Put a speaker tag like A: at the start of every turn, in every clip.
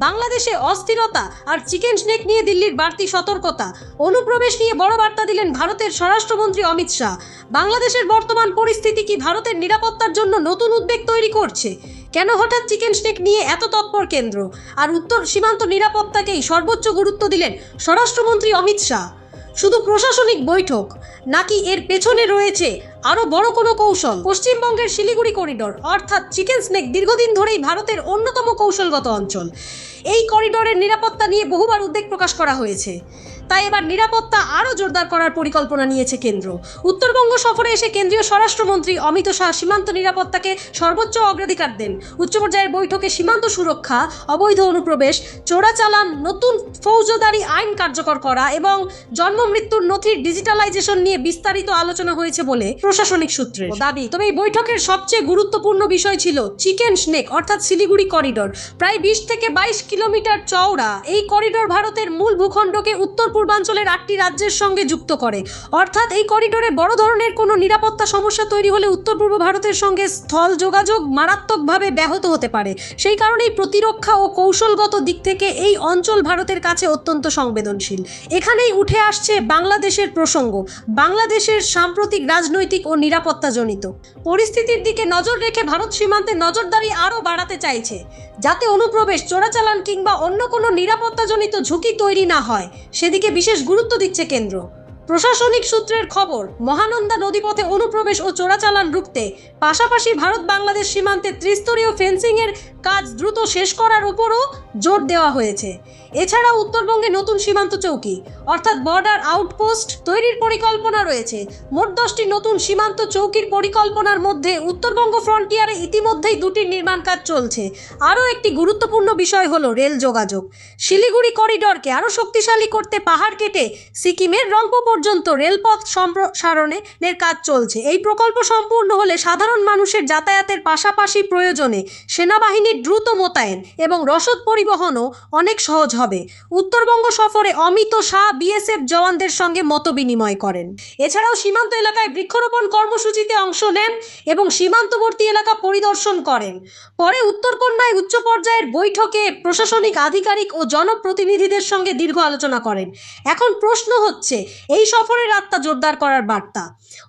A: বাংলাদেশে অস্থিরতা আর chicken snake নিয়ে দিল্লির বাড়তি সতর্কতা। অনুপ্রবেশ নিয়ে বড় বার্তা দিলেন ভারতের স্বরাষ্ট্রমন্ত্রী অমিত শাহ। বাংলাদেশের বর্তমান পরিস্থিতি কি ভারতের নিরাপত্তার জন্য নতুন উদ্বেগ তৈরি করছে? কেন হঠাৎ চিকেন স্নেক নিয়ে এত তৎপর কেন্দ্র? আর উত্তর সীমান্ত নিরাপত্তাকেই সর্বোচ্চ গুরুত্ব দিলেন স্বরাষ্ট্রমন্ত্রী অমিত শাহ। শুধু প্রশাসনিক বৈঠক নাকি এর পেছনে রয়েছে আরো বড় কোনো কৌশল? পশ্চিমবঙ্গের শিলিগুড়ি করিডোর অর্থাৎ চিকেন স্নেক দীর্ঘদিন ধরেই ভারতের অন্যতম কৌশলগত অঞ্চল। এই করিডোরের নিরাপত্তা নিয়ে বহুবার উদ্বেগ প্রকাশ করা হয়েছে, তাই এবার নিরাপত্তা আরও জোরদার করার পরিকল্পনা নিয়েছে কেন্দ্র। উত্তরবঙ্গ সফরে এসে কেন্দ্রীয় স্বরাষ্ট্রমন্ত্রী অমিত শাহ সীমান্ত নিরাপত্তাকে সর্বোচ্চ অগ্রাধিকার দেন। উচ্চ পর্যায়ের বৈঠকে সীমান্ত সুরক্ষা, অবৈধ অনুপ্রবেশ, চোরাচালান, নতুন ফৌজদারি আইন কার্যকর করা এবং জন্ম মৃত্যুর নথির ডিজিটালাইজেশন নিয়ে বিস্তারিত আলোচনা হয়েছে বলে প্রশাসনিক সূত্রের দাবি। তবে এই বৈঠকের সবচেয়ে গুরুত্বপূর্ণ বিষয় ছিল চিকেন স্নেক অর্থাৎ শিলিগুড়ি করিডোর। প্রায় 20 থেকে 22 কিলোমিটার চওড়া এই করিডোর ভারতের মূল ভূখণ্ডকে উত্তর পূর্বাঞ্চলের 8টি রাজ্যের সঙ্গে যুক্ত করে। অর্থাৎ এই করিডোরে বড় ধরনের কোনো নিরাপত্তা সমস্যা তৈরি হলে উত্তর পূর্ব ভারতের সঙ্গে স্থল যোগাযোগ মারাত্মকভাবে ব্যাহত হতে পারে। সেই কারণেই প্রতিরক্ষা ও কৌশলগত দিক থেকে এই অঞ্চল ভারতের কাছে অত্যন্ত সংবেদনশীল। এখানেই উঠে আসছে বাংলাদেশের প্রসঙ্গ। বাংলাদেশের সাম্প্রতিক রাজনৈতিক ও নিরাপত্তাজনিত পরিস্থিতির দিকে নজর রেখে ভারত সীমান্তে নজরদারি আরও বাড়াতে চাইছে, যাতে অনুপ্রবেশ, চোরাচালান কিংবা অন্য কোনো নিরাপত্তাজনিত ঝুঁকি তৈরি না হয়, সেদিকে বিশেষ গুরুত্ব দিচ্ছে কেন্দ্র। প্রশাসনিক সূত্রের খবর, মহানন্দা নদীপথে অনুপ্রবেশ ও চোরাচালান রুখতে পাশাপাশি ভারত বাংলাদেশ সীমান্তে ত্রিস্তরীয় ফেন্সিংয়ের কাজ দ্রুত শেষ করার উপরও জোর দেওয়া হয়েছে। এছাড়াও উত্তরবঙ্গে নতুন সীমান্ত চৌকি অর্থাৎ বর্ডার আউটপোস্ট তৈরির পরিকল্পনা রয়েছে। মোট 10টি নতুন সীমান্ত চৌকির পরিকল্পনার মধ্যে উত্তরবঙ্গ ফ্রন্টিয়ারে ইতিমধ্যেই 2টির নির্মাণ কাজ চলছে। আরও একটি গুরুত্বপূর্ণ বিষয় হলো রেল যোগাযোগ। শিলিগুড়ি করিডোরকে আরও শক্তিশালী করতে পাহাড় কেটে সিকিমের রংপো পর্যন্ত রেলপথ সম্প্রসারণের কাজ চলছে। এই প্রকল্প সম্পূর্ণ হলে সাধারণ মানুষের যাতায়াতের পাশাপাশি প্রয়োজনে সেনাবাহিনীর দ্রুত মোতায়েন এবং রসদ পরিবহনও অনেক সহজ হবে। উত্তরবঙ্গ সফরে অমিত শাহ বিএসএফ জওয়ানদের সঙ্গে মত বিনিময় করেন। এছাড়াও সীমান্ত এলাকায় বৃক্ষরোপণ কর্মসূচিতে অংশ নেন এবং সীমান্তবর্তী এলাকা পরিদর্শন করেন। পরে উত্তরকন্যায় উচ্চ পর্যায়ের বৈঠকে প্রশাসনিক আধিকারিক ও জনপ্রতিনিধিদের সঙ্গে দীর্ঘ আলোচনা করেন। এখন প্রশ্ন হচ্ছে, এই সফরের আত্মা জোরদার করার বার্তা।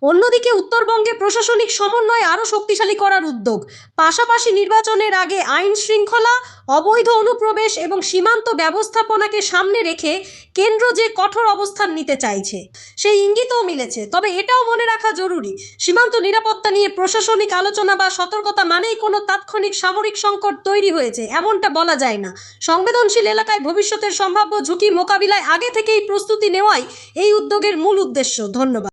A: অন্যদিকে উত্তরবঙ্গে প্রশাসনিক সমন্বয় আরও শক্তিশালী করার উদ্যোগ, পাশাপাশি নির্বাচনের আগে আইন শৃঙ্খলা, অবৈধ অনুপ্রবেশ এবং সীমান্ত ব্যবস্থাপনাকে সামনে রেখে কেন্দ্র যে কঠোর অবস্থান নিতে চাইছে সেই ইঙ্গিতও মিলেছে। তবে এটাও মনে রাখা জরুরি, সীমান্ত নিরাপত্তা নিয়ে প্রশাসনিক আলোচনা বা সতর্কতা মানেই কোনো তাৎক্ষণিক সামরিক সংকট তৈরি হয়েছে এমনটা বলা যায় না। সংবেদনশীল এলাকায় ভবিষ্যতের সম্ভাব্য ঝুঁকি মোকাবিলায় আগে থেকেই প্রস্তুতি নেওয়াই এই উদ্যোগের মূল উদ্দেশ্য। ধন্যবাদ।